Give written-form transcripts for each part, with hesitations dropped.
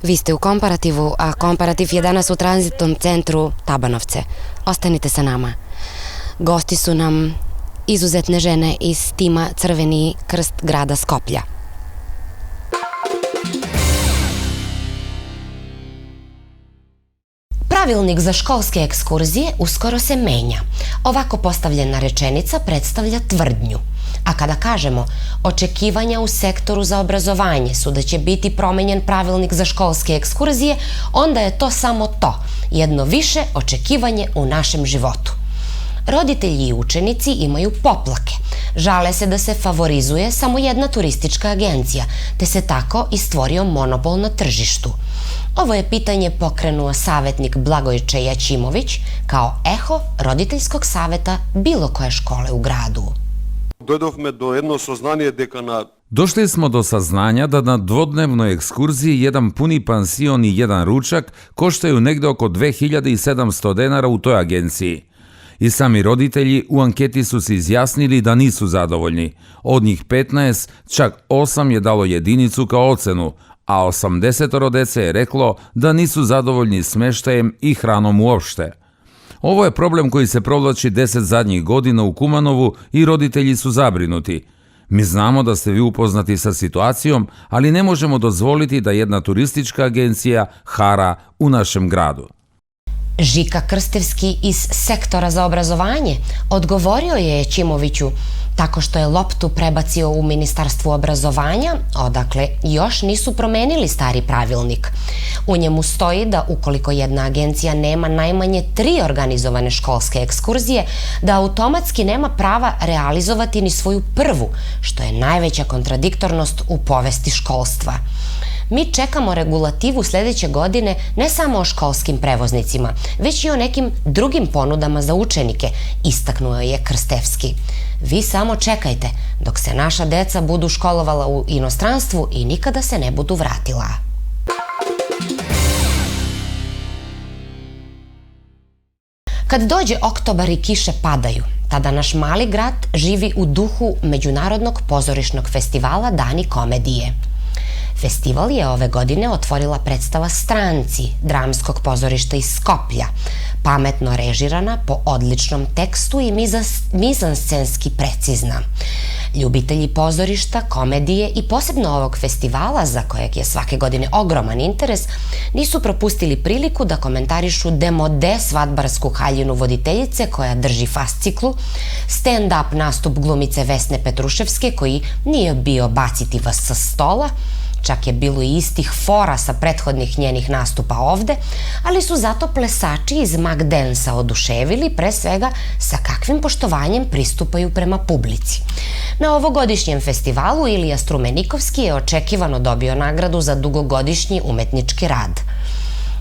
Vi ste u Komparativu, a Komparativ je danas u tranzitnom centru Tabanovce. Ostanite sa nama. Gosti su nam izuzetne žene iz tima Crveni krst grada Skoplja. Pravilnik za školske ekskurzije uskoro se menja. Ovako postavljena rečenica predstavlja tvrdnju. A kada kažemo očekivanja u sektoru za obrazovanje su da će biti promenjen pravilnik za školske ekskurzije, onda je to samo to, jedno više očekivanje u našem životu. Roditelji i učenici imaju poplake. Žale se da se favorizuje samo jedna turistička agencija, te se tako i stvorio monopol na tržištu. Ovo je pitanje pokrenuo savjetnik Blagojče Jaćimović kao eho roditeljskog saveta bilo koje škole u gradu. Došli smo do saznanja da na dvodnevnoj ekskurziji jedan puni pansion i jedan ručak koštaju negde oko 2700 denara u toj agenciji. I sami roditelji u anketi su se izjasnili da nisu zadovoljni. Od njih 15, čak 8 je dalo jedinicu kao ocenu, a 80 dece je reklo da nisu zadovoljni smeštajem i hranom uopšte. Ovo je problem koji se provlači 10 zadnjih godina u Kumanovu i roditelji su zabrinuti. Mi znamo da ste vi upoznati sa situacijom, ali ne možemo dozvoliti da jedna turistička agencija hara u našem gradu. Žika Krstevski iz sektora za obrazovanje odgovorio je Jaćimoviću tako što je loptu prebacio u Ministarstvu obrazovanja, odakle još nisu promenili stari pravilnik. U njemu stoji da ukoliko jedna agencija nema najmanje 3 organizovane školske ekskurzije, da automatski nema prava realizovati ni svoju prvu, što je najveća kontradiktornost u povesti školstva. Mi čekamo regulativu sljedeće godine ne samo o školskim prevoznicima, već i o nekim drugim ponudama za učenike, istaknuo je Krstevski. Vi samo čekajte dok se naša deca budu školovala u inostranstvu i nikada se ne budu vratila. Kad dođe oktobar i kiše padaju, tada naš mali grad živi u duhu Međunarodnog pozorišnog festivala Dani komedije. Festival je ove godine otvorila predstava Stranci dramskog pozorišta iz Skoplja, pametno režirana po odličnom tekstu i mizanscenski precizna. Ljubitelji pozorišta, komedije i posebno ovog festivala, za kojeg je svake godine ogroman interes, nisu propustili priliku da komentarišu demode svadbarsku haljinu voditeljice koja drži fasciklu, stand-up nastup glumice Vesne Petruševske koji nije bio baciti vas sa stola, čak je bilo i istih fora sa prethodnih njenih nastupa ovde, ali su zato plesači iz Magdensa oduševili pre svega sa kakvim poštovanjem pristupaju prema publici. Na ovogodišnjem festivalu Ilija Strumenikovski je očekivano dobio nagradu za dugogodišnji umetnički rad.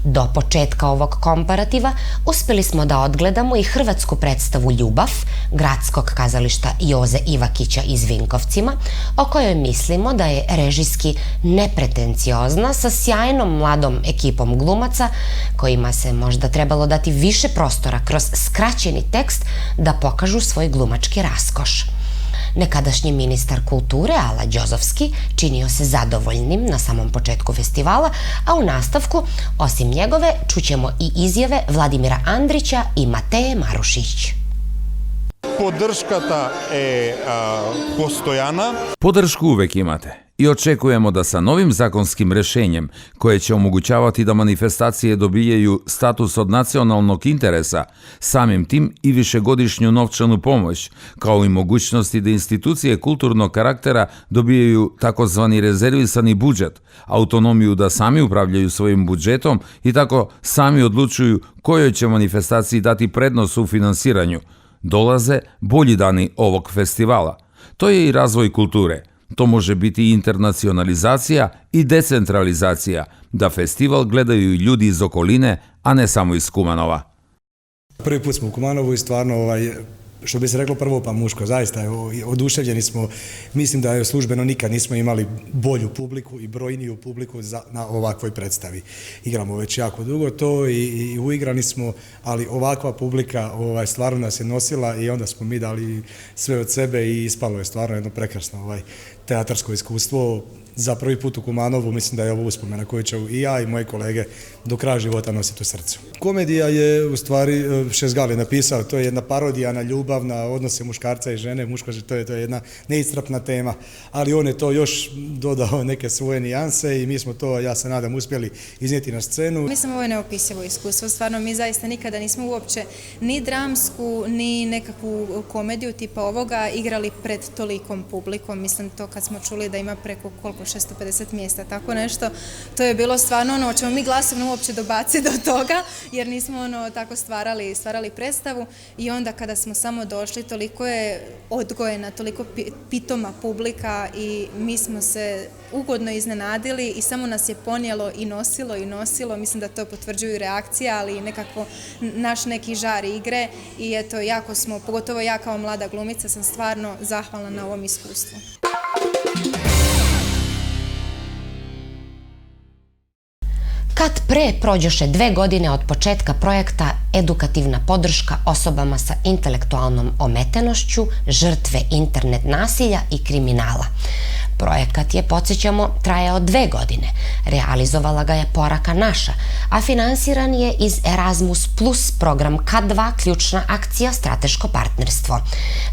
Do početka ovog komparativa uspeli smo da odgledamo i hrvatsku predstavu Ljubav gradskog kazališta Joze Ivakića iz Vinkovcima, o kojoj mislimo da je režijski nepretenciozna sa sjajnom mladom ekipom glumaca kojima se možda trebalo dati više prostora kroz skraćeni tekst da pokažu svoj glumački raskoš. Nekadašnji ministar kulture Ala Đozovski činio se zadovoljnim na samom početku festivala, a u nastavku, osim njegove, čućemo i izjave Vladimira Andrića i Mateje Marušić. Podrškata je postojana. Podršku uvek imate i očekujemo da sa novim zakonskim rešenjem koje će omogućavati da manifestacije dobijaju status od nacionalnog interesa, samim tim i višegodišnju novčanu pomoć, kao i mogućnosti da institucije kulturnog karaktera dobijaju takozvani rezervisani budžet, autonomiju da sami upravljaju svojim budžetom i tako sami odlučuju kojoj će manifestaciji dati prednost u finansiranju. Dolaze bolji dani ovog festivala. To je i razvoj kulture. To može biti i internacionalizacija i decentralizacija, da festival gledaju i ljudi iz okoline, a ne samo iz Kumanova. Prvi put smo u Kumanovu i stvarno, što bi se reklo prvo pa muško, zaista oduševljeni smo. Mislim da službeno nikad nismo imali bolju publiku i brojniju publiku na ovakvoj predstavi. Igramo već jako dugo to i uigrani smo, ali ovakva publika stvarno nas je nosila i onda smo mi dali sve od sebe i ispalo je stvarno jedno prekrasno teatarsko iskustvo. za prvi put u Kumanovu, mislim da je ovo uspomena koju ću i ja i moji kolege do kraja života nositi u srcu. Komedija je u stvari Šezgal je napisao, to je jedna parodija na ljubav, na odnose muškarca i žene, to je jedna neiscrpna tema, ali on je to još dodao neke svoje nijanse i mi smo to, ja se nadam, uspjeli iznijeti na scenu. Mislim, ovo je neopisivo iskustvo, stvarno mi zaista nikada nismo uopće ni dramsku, ni nekakvu komediju tipa ovoga igrali pred tolikom publikom, mislim to kad smo čuli da ima preko 650 mjesta, tako nešto, to je bilo stvarno ono, ćemo mi glasovno uopće dobaciti do toga, jer nismo tako stvarali predstavu i onda kada smo samo došli, toliko je odgojena, toliko pitoma publika i mi smo se ugodno iznenadili i samo nas je ponijelo i nosilo, mislim da to potvrđuju reakcije, ali i nekako naš neki žar igre i eto, jako smo, pogotovo ja kao mlada glumica sam stvarno zahvalna na ovom iskustvu. Kad pre prođoše 2 godine od početka projekta Edukativna podrška osobama sa intelektualnom ometenošću, žrtve internet nasilja i kriminala. Projekat je, podsjećamo, trajao 2 godine. Realizovala ga je Poraka naša, a finansiran je iz Erasmus Plus program K2 ključna akcija Strateško partnerstvo.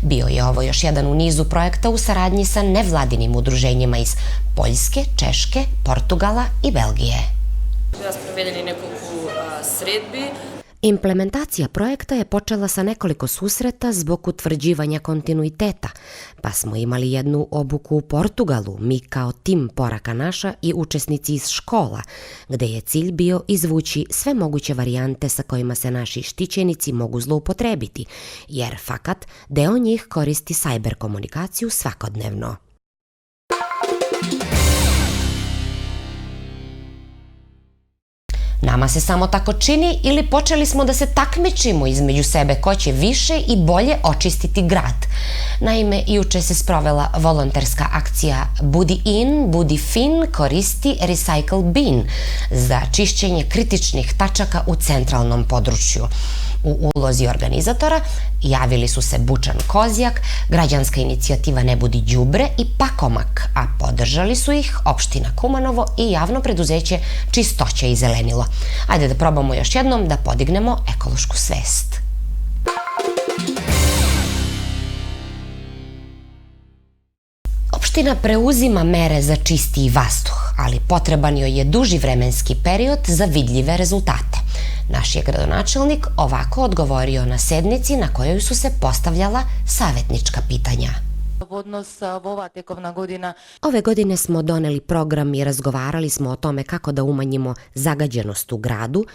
Bio je ovo još jedan u nizu projekta u saradnji sa nevladinim udruženjima iz Poljske, Češke, Portugala i Belgije. Sprovedeni nekoliko sredbi. Implementacija projekta je počela sa nekoliko susreta zbog utvrđivanja kontinuiteta, pa smo imali jednu obuku u Portugalu, mi kao tim Poraka naša i učesnici iz škola, gde je cilj bio izvući sve moguće varijante sa kojima se naši štićenici mogu zloupotrebiti, jer fakat deo njih koristi sajber komunikaciju svakodnevno. Nama se samo tako čini ili počeli smo da se takmičimo između sebe ko će više i bolje očistiti grad. Naime, juče se sprovela volonterska akcija Budi in, budi fin, koristi Recycle bin za čišćenje kritičnih tačaka u centralnom području. U ulozi organizatora javili su se Bučan Kozjak, građanska inicijativa Ne budi đubre i Pakomak, a podržali su ih opština Kumanovo i javno preduzeće Čistoća i zelenilo. Ajde da probamo još jednom da podignemo ekološku svest. Opština preuzima mere za čistiji vazduh, ali potreban joj je duži vremenski period za vidljive rezultate. Naš je gradonačelnik ovako odgovorio na sednici na kojoj su se postavljala savjetnička pitanja. Ove godine smo doneli program i razgovarali smo o tome kako da umanjimo zagađenost u gradu.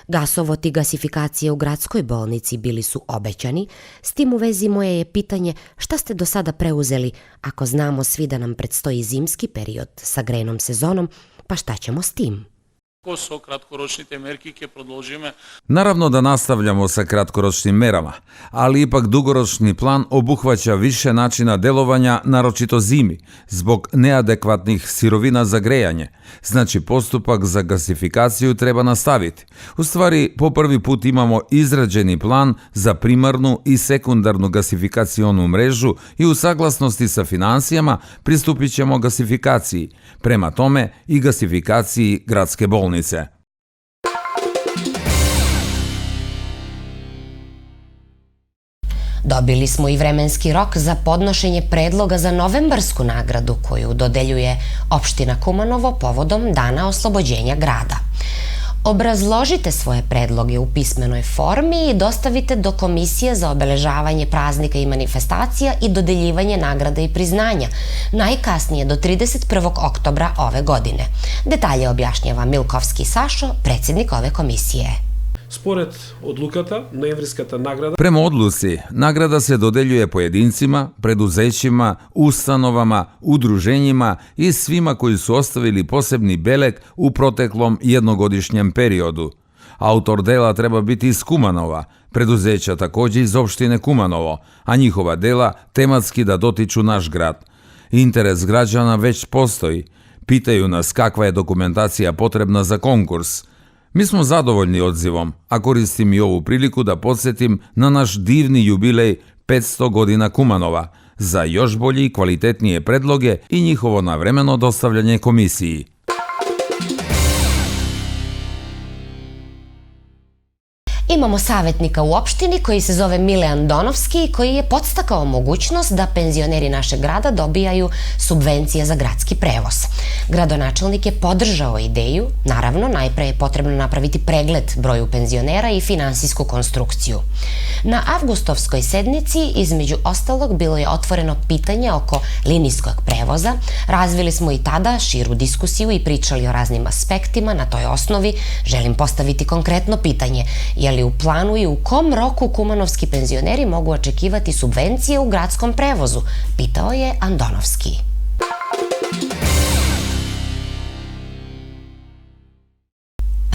Gasovod i gasifikacije u gradskoj bolnici bili su obećani. S tim u vezi moje je pitanje šta ste do sada preuzeli ako znamo svi da nam predstoji zimski period sa grejnom sezonom, pa šta ćemo s tim? Naravno da nastavljamo sa kratkoročnim merama, ali ipak dugoročni plan obuhvaća više načina delovanja, naročito zimi, zbog neadekvatnih sirovina za grejanje. Znači, postupak za gasifikaciju treba nastaviti. U stvari, po prvi put imamo izrađeni plan za primarnu i sekundarnu gasifikacionu mrežu i u saglasnosti sa financijama pristupit ćemo gasifikaciji, prema tome i gasifikaciji gradske bolnice. Dobili smo i vremenski rok za podnošenje predloga za novembarsku nagradu koju dodeljuje opština Kumanovo povodom Dana oslobođenja grada. Obrazložite svoje predloge u pismenoj formi i dostavite do Komisije za obeležavanje praznika i manifestacija i dodeljivanje nagrada i priznanja, najkasnije do 31. oktobra ove godine. Detalje objašnjava Milkovski Sašo, predsjednik ove komisije. Според одлуката, ноемвриската награда... Prema odluci, nagrada se dodeljuje pojedincima, preduzećima, ustanovama, udruženjima i svima koji su ostavili posebni beleg u proteklom jednogodišnjem periodu. Autor dela treba biti iz Kumanova, preduzeća također iz opštine Kumanovo, a njihova dela tematski da dotiču naš grad. Interes građana već postoji. Pitaju nas kakva je dokumentacija potrebna za konkurs. Mi smo zadovoljni odzivom, a koristim i ovu priliku da podsjetim na naš divni jubilej 500 godina Kumanova, za još bolje i kvalitetnije predloge i njihovo navremeno dostavljanje komisiji. Imamo savjetnika u opštini koji se zove Mile Andonovski i koji je podstakao mogućnost da penzioneri našeg grada dobijaju subvencije za gradski prevoz. Gradonačelnik je podržao ideju, naravno najpre je potrebno napraviti pregled broju penzionera i finansijsku konstrukciju. Na avgustovskoj sednici, između ostalog, bilo je otvoreno pitanje oko linijskog prevoza. Razvili smo i tada širu diskusiju i pričali o raznim aspektima. Na toj osnovi želim postaviti konkretno pitanje: je li u planu i u kom roku kumanovski penzioneri mogu očekivati subvencije u gradskom prevozu? Pitao je Andonovski.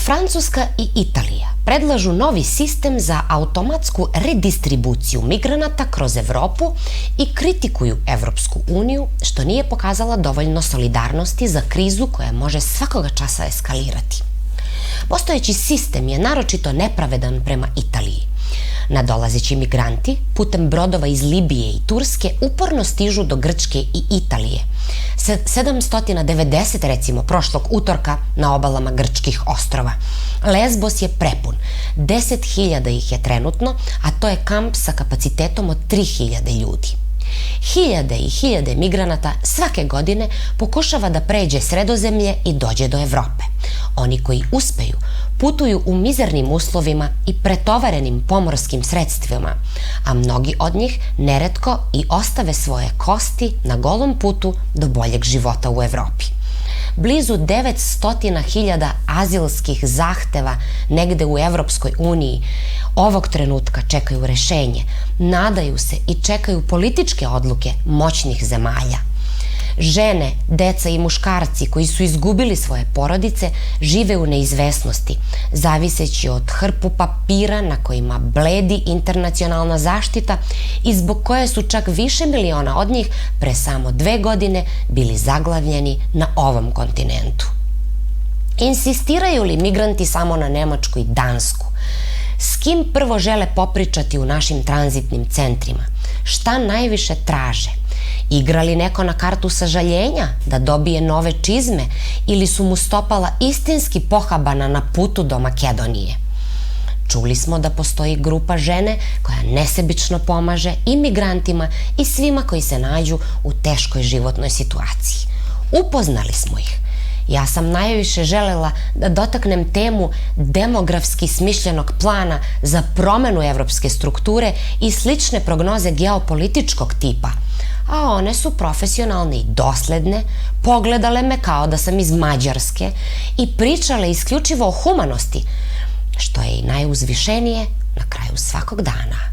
Francuska i Italija predlažu novi sistem za automatsku redistribuciju migranata kroz Evropu i kritikuju Evropsku uniju što nije pokazala dovoljno solidarnosti za krizu koja može svakoga časa eskalirati. Postojeći sistem je naročito nepravedan prema Italiji. Nadolazeći migranti putem brodova iz Libije i Turske uporno stižu do Grčke i Italije. 790 recimo prošlog utorka na obalama grčkih ostrova. Lesbos je prepun. 10.000 ih je trenutno, a to je kamp sa kapacitetom od 3.000 ljudi. Hiljade i hiljade migranata svake godine pokušava da pređe Sredozemlje i dođe do Evrope. Oni koji uspeju putuju u mizernim uslovima i pretovarenim pomorskim sredstvima, a mnogi od njih neretko i ostave svoje kosti na golom putu do boljeg života u Evropi. Blizu 900.000 azilskih zahteva negde u Evropskoj uniji ovog trenutka čekaju rešenje, nadaju se i čekaju političke odluke moćnih zemalja. Žene, deca i muškarci koji su izgubili svoje porodice žive u neizvesnosti, zaviseći od hrpu papira na kojima bledi internacionalna zaštita i zbog koje su čak više miliona od njih pre samo 2 godine bili zaglavljeni na ovom kontinentu. Insistiraju li migranti samo na Nemačku i Dansku? S kim prvo žele popričati u našim tranzitnim centrima? Šta najviše traže? Igra li neko na kartu sažaljenja da dobije nove čizme ili su mu stopala istinski pohabana na putu do Makedonije? Čuli smo da postoji grupa žene koja nesebično pomaže i migrantima i svima koji se nađu u teškoj životnoj situaciji. Upoznali smo ih. Ja sam najviše želela da dotaknem temu demografski smišljenog plana za promenu evropske strukture i slične prognoze geopolitičkog tipa, a one su profesionalne i dosledne, pogledale me kao da sam iz Mađarske i pričale isključivo o humanosti, što je i najuzvišenije na kraju svakog dana.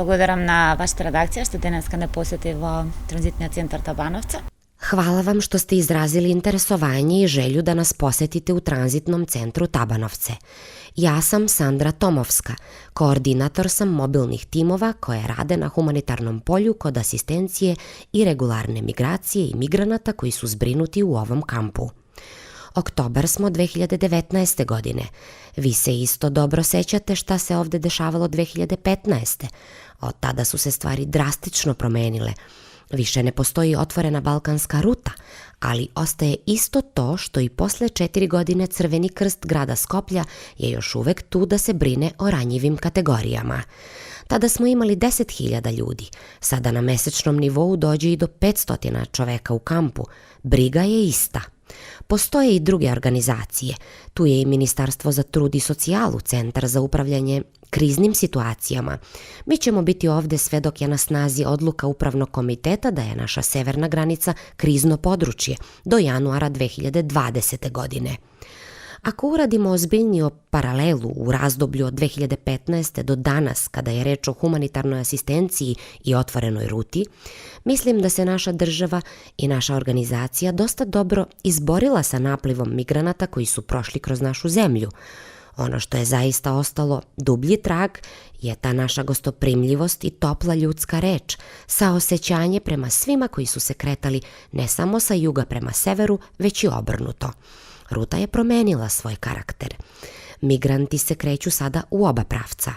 Благодарам на вашата редакција што денеска не посети во транзитниот центар Табановца. Hvala vam što ste izrazili interesovanje i želju da nas posetite u tranzitnom centru Tabanovce. Ja sam Sandra Tomovska, koordinator sam mobilnih timova koje rade na humanitarnom polju kod asistencije i regularne migracije i migranata koji su zbrinuti u ovom kampu. Oktobar smo 2019. godine. Vi se isto dobro sećate šta se ovde dešavalo 2015. Od tada su se stvari drastično promenile. Više ne postoji otvorena balkanska ruta, ali ostaje isto to što i posle 4 godine Crveni krst grada Skoplja je još uvek tu da se brine o ranjivim kategorijama. Tada smo imali 10.000 ljudi, sada na mesečnom nivou dođe i do 500 čoveka u kampu. Briga je ista. Postoje i druge organizacije. Tu je i Ministarstvo za trud i socijalu, Centar za upravljanje kriznim situacijama. Mi ćemo biti ovde sve dok je na snazi odluka Upravnog komiteta da je naša severna granica krizno područje do januara 2020. godine. Ako uradimo ozbiljniju paralelu u razdoblju od 2015. do danas kada je reč o humanitarnoj asistenciji i otvorenoj ruti, mislim da se naša država i naša organizacija dosta dobro izborila sa naplivom migranata koji su prošli kroz našu zemlju. Ono što je zaista ostalo dublji trag je ta naša gostoprimljivost i topla ljudska reč, saosećanje prema svima koji su se kretali ne samo sa juga prema severu, već i obrnuto. Ruta je promenila svoj karakter. Migranti se kreću sada u oba pravca.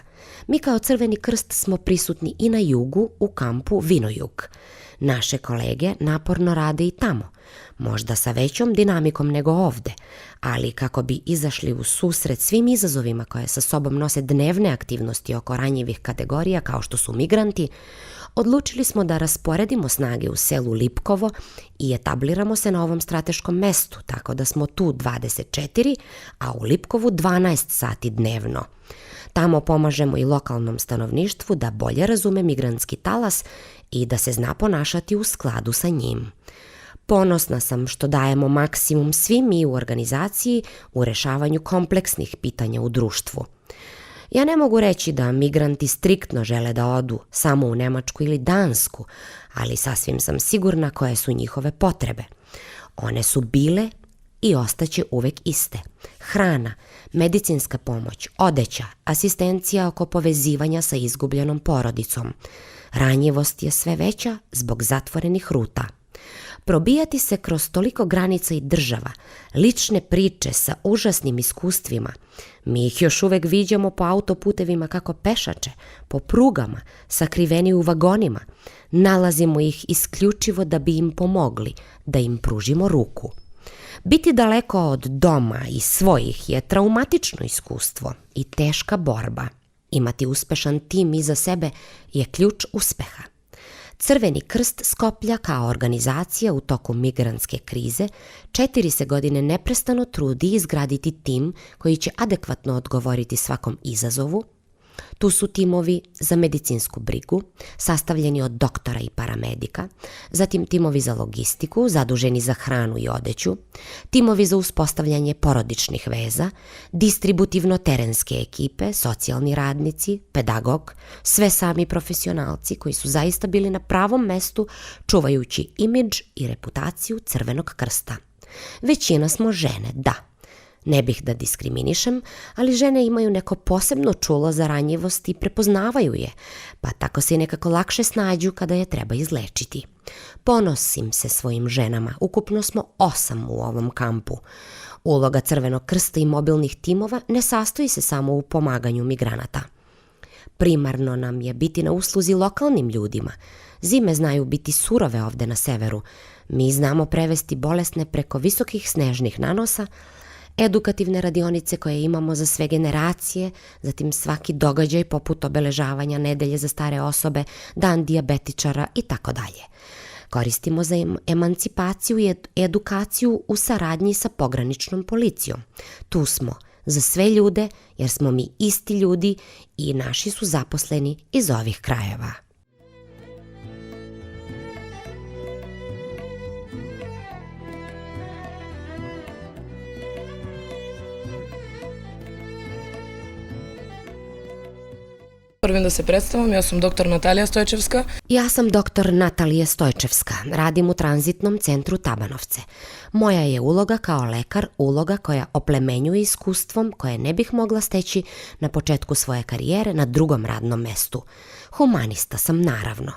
Mi kao Crveni krst smo prisutni i na jugu u kampu Vinojug. Naše kolege naporno rade i tamo, možda sa većom dinamikom nego ovde, ali kako bi izašli u susret svim izazovima koje sa sobom nose dnevne aktivnosti oko ranjivih kategorija kao što su migranti, odlučili smo da rasporedimo snage u selu Lipkovo i etabliramo se na ovom strateškom mestu, tako da smo tu 24, a u Lipkovu 12 sati dnevno. Tamo pomažemo i lokalnom stanovništvu da bolje razume migrantski talas i da se zna ponašati u skladu sa njim. Ponosna sam što dajemo maksimum svi mi u organizaciji u rešavanju kompleksnih pitanja u društvu. Ja ne mogu reći da migranti striktno žele da odu samo u Nemačku ili Dansku, ali sasvim sam sigurna koje su njihove potrebe. One su bile i ostaće uvek iste. Hrana, medicinska pomoć, odeća, asistencija oko povezivanja sa izgubljenom porodicom. Ranjivost je sve veća zbog zatvorenih ruta. Probijati se kroz toliko granica i država, lične priče sa užasnim iskustvima. Mi ih još uvek viđamo po autoputevima kako pešače, po prugama, sakriveni u vagonima. Nalazimo ih isključivo da bi im pomogli, da im pružimo ruku. Biti daleko od doma i svojih je traumatično iskustvo i teška borba. Imati uspešan tim iza sebe je ključ uspeha. Crveni krst Skoplja kao organizacija u toku migrantske krize 4 se godine neprestano trudi izgraditi tim koji će adekvatno odgovoriti svakom izazovu. Tu su timovi za medicinsku brigu, sastavljeni od doktora i paramedika, zatim timovi za logistiku, zaduženi za hranu i odeću, timovi za uspostavljanje porodičnih veza, distributivno-terenske ekipe, socijalni radnici, pedagog, sve sami profesionalci koji su zaista bili na pravom mestu čuvajući imidž i reputaciju Crvenog krsta. Većina smo žene, da. Ne bih da diskriminišem, ali žene imaju neko posebno čulo za ranjivost i prepoznavaju je, pa tako se i nekako lakše snađu kada je treba izlečiti. Ponosim se svojim ženama, ukupno smo 8 u ovom kampu. Uloga Crvenog krsta i mobilnih timova ne sastoji se samo u pomaganju migranata. Primarno nam je biti na usluzi lokalnim ljudima. Zime znaju biti surove ovde na severu. Mi znamo prevesti bolesne preko visokih snežnih nanosa, edukativne radionice koje imamo za sve generacije, zatim svaki događaj poput obeležavanja nedelje za stare osobe, dan dijabetičara i tako dalje. Koristimo za emancipaciju i edukaciju u saradnji sa pograničnom policijom. Tu smo za sve ljude jer smo mi isti ljudi i naši su zaposleni iz ovih krajeva. Prvim da se predstavim, ja sam dr. Natalija Stojčevska. Ja sam doktor Natalija Stojčevska, radim u tranzitnom centru Tabanovce. Moja je uloga kao lekar uloga koja oplemenjuje iskustvom koje ne bih mogla steći na početku svoje karijere na drugom radnom mestu. Humanista sam naravno.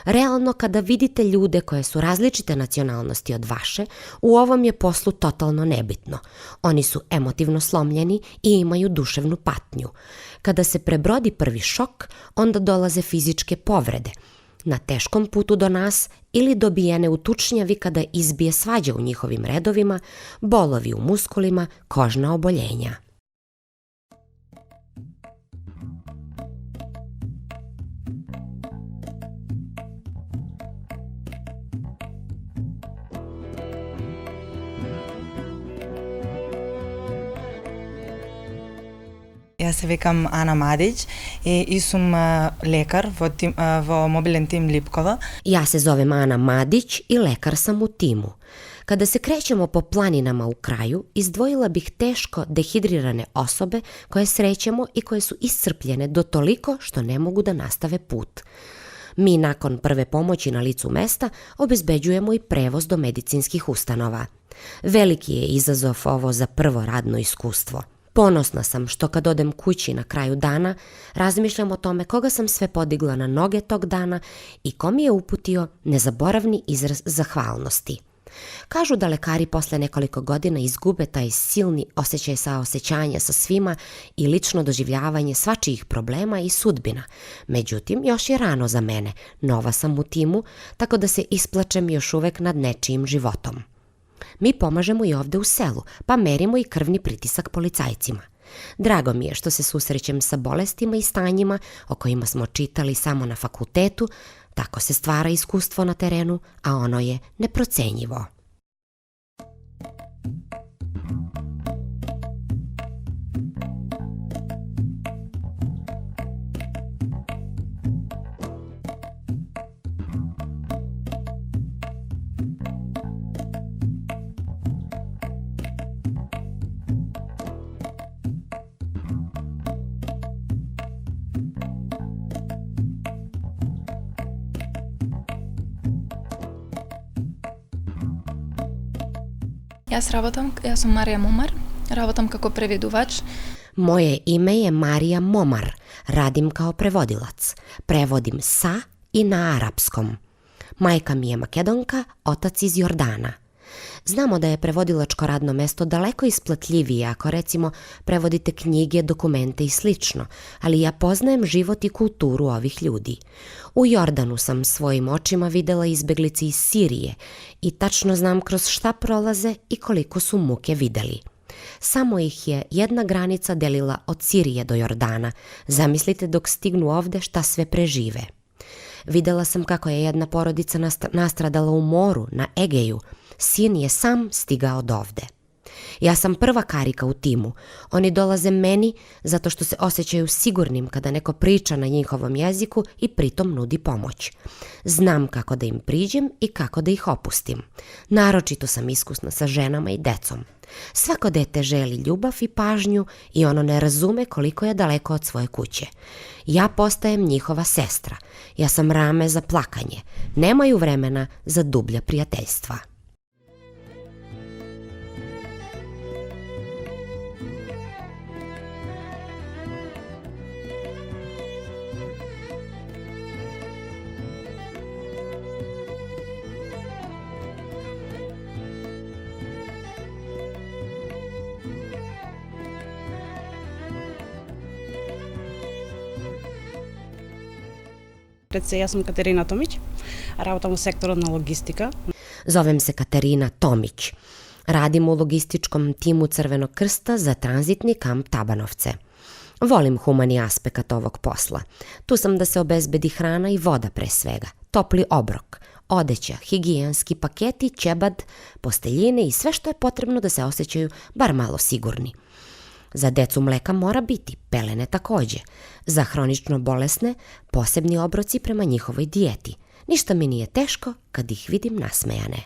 Realno, kada vidite ljude koje su različite nacionalnosti od vaše, u ovom je poslu totalno nebitno. Oni su emotivno slomljeni i imaju duševnu patnju. Kada se prebrodi prvi šok, onda dolaze fizičke povrede. Na teškom putu do nas ili dobijene u tučnjavi kada izbije svađa u njihovim redovima, bolovi u muskulima, kožna oboljenja. Jaz se vikam Ana Madić i sam lekar v mobilnem tim Lipkova. Ja se zovem Ana Madić i lekar sam u timu. Kada se krećemo po planinama u kraju, izdvojila bih teško dehidrirane osobe koje srećemo i koje su iscrpljene do toliko što ne mogu da nastave put. Mi nakon prve pomoći na licu mesta obezbeđujemo i prevoz do medicinskih ustanova. Veliki je izazov ovo za prvo radno iskustvo. Ponosna sam što kad odem kući na kraju dana, razmišljam o tome koga sam sve podigla na noge tog dana i ko mi je uputio nezaboravni izraz zahvalnosti. Kažu da lekari posle nekoliko godina izgube taj silni osjećaj saosećanja sa svima i lično doživljavanje svačijih problema i sudbina. Međutim, još je rano za mene, nova sam u timu, tako da se isplačem još uvek nad nečijim životom. Mi pomažemo i ovde u selu, pa merimo i krvni pritisak policajcima. Drago mi je što se susrećem sa bolestima i stanjima o kojima smo čitali samo na fakultetu, tako se stvara iskustvo na terenu, a ono je neprocenjivo. Ja sam Marija Momar, rabotam kako prevjeduvač. Moje ime je Marija Momar, radim kao prevodilac. Prevodim sa i na arapskom. Majka mi je Makedonka, otac iz Jordana. Znamo da je prevodilačko radno mesto daleko isplatljivije ako recimo prevodite knjige, dokumente i slično, ali ja poznajem život i kulturu ovih ljudi. U Jordanu sam svojim očima videla izbeglice iz Sirije i tačno znam kroz šta prolaze i koliko su muke videli. Samo ih je jedna granica delila od Sirije do Jordana. Zamislite dok stignu ovde šta sve prežive. Videla sam kako je jedna porodica nastradala u moru, na Egeju. Sin je sam stigao od ovde. Ja sam prva karika u timu. Oni dolaze meni zato što se osjećaju sigurnim kada neko priča na njihovom jeziku i pritom nudi pomoć. Znam kako da im priđem i kako da ih opustim. Naročito sam iskusna sa ženama i decom. Svako dete želi ljubav i pažnju i ono ne razume koliko je daleko od svoje kuće. Ja postajem njihova sestra. Ja sam rame za plakanje. Nemaju vremena za dublja prijateljstva. Ja sam Katarina Tomić, rabotam u sektoru na logistika. Zovem se Katarina Tomić. Radim u logističkom timu Crvenog krsta za tranzitni kamp Tabanovce. Volim humani aspekt ovog posla. Tu sam da se obezbedi hrana i voda pre svega, topli obrok, odeća, higijenski paketi, ćebad, posteljine i sve što je potrebno da se osjećaju bar malo sigurni. Za decu mleka mora biti, pelene takođe. Za hronično bolesne, posebni obroci prema njihovoj dijeti. Ništa mi nije teško kad ih vidim nasmejane.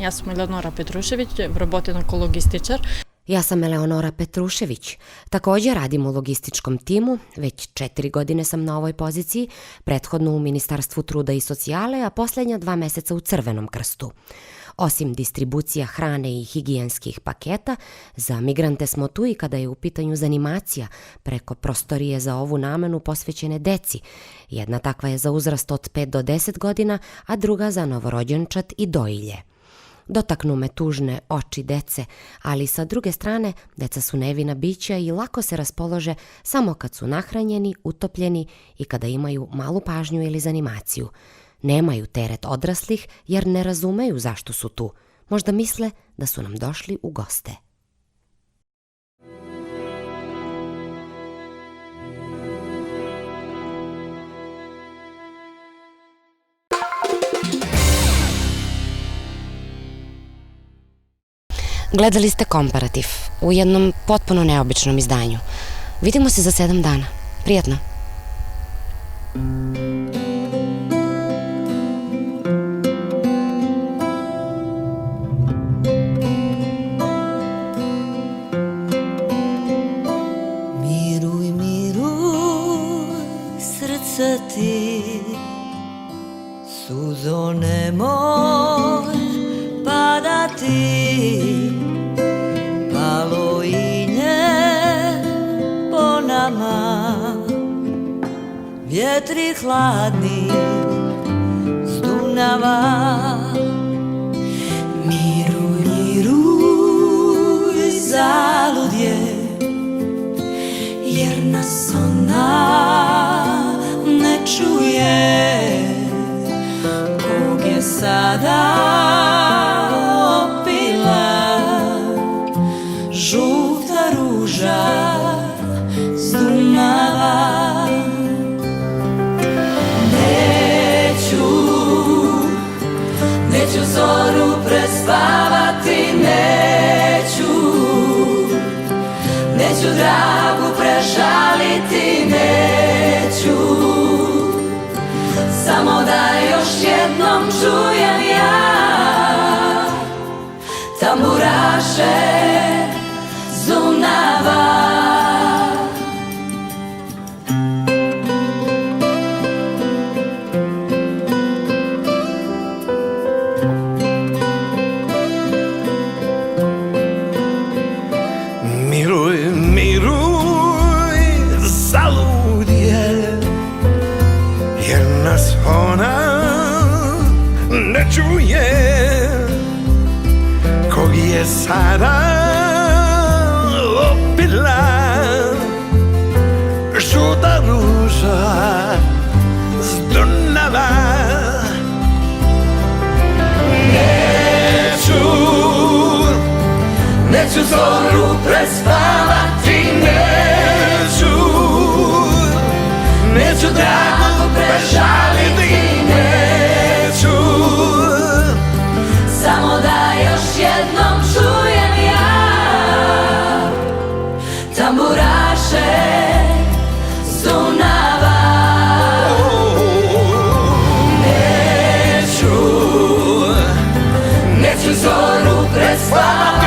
Ja sam Eleonora Petrušević, работя kao logističar. Ja sam Eleonora Petrušević. Također radim u logističkom timu, već 4 godine sam na ovoj poziciji, prethodno u Ministarstvu truda i socijale, a posljednja 2 meseca u Crvenom krstu. Osim distribucija hrane i higijenskih paketa, za migrante smo tu i kada je u pitanju zanimacija preko prostorije za ovu namenu posvećene deci. Jedna takva je za uzrast od 5 do 10 godina, a druga za novorođenčad i dojilje. Dotaknu me tužne oči dece, ali sa druge strane, deca su nevina bića i lako se raspolože samo kad su nahranjeni, utopljeni i kada imaju malu pažnju ili zanimaciju. Nemaju teret odraslih jer ne razumeju zašto su tu. Možda misle da su nam došli u goste. Gledali ste Komparativ u jednom potpuno neobičnom izdanju. Vidimo se za 7 dana. Prijatno. Miruj, miruj, srce ti, suzo nemoj padati. Palo inje po nama, vjetri hladni s Dunava. Miruj, miruj, zalud je, jer nas ona ne čuje. Kog je sada žuta ruža s Dunava. Neću zoru prespavati, neću dragu prežaliti, neću, samo da još jednom čujem ja tamburaše Dunava. Miruj, miruj, zalud je, jer nas ona ne čuje. Kog je sada žuta ruža s Dunava. Neću zoru prespavati, neću dragu prežaliti, neću, Samo da još jednom čujem ja tamburaše s Dunava. Neću zoru prespavati,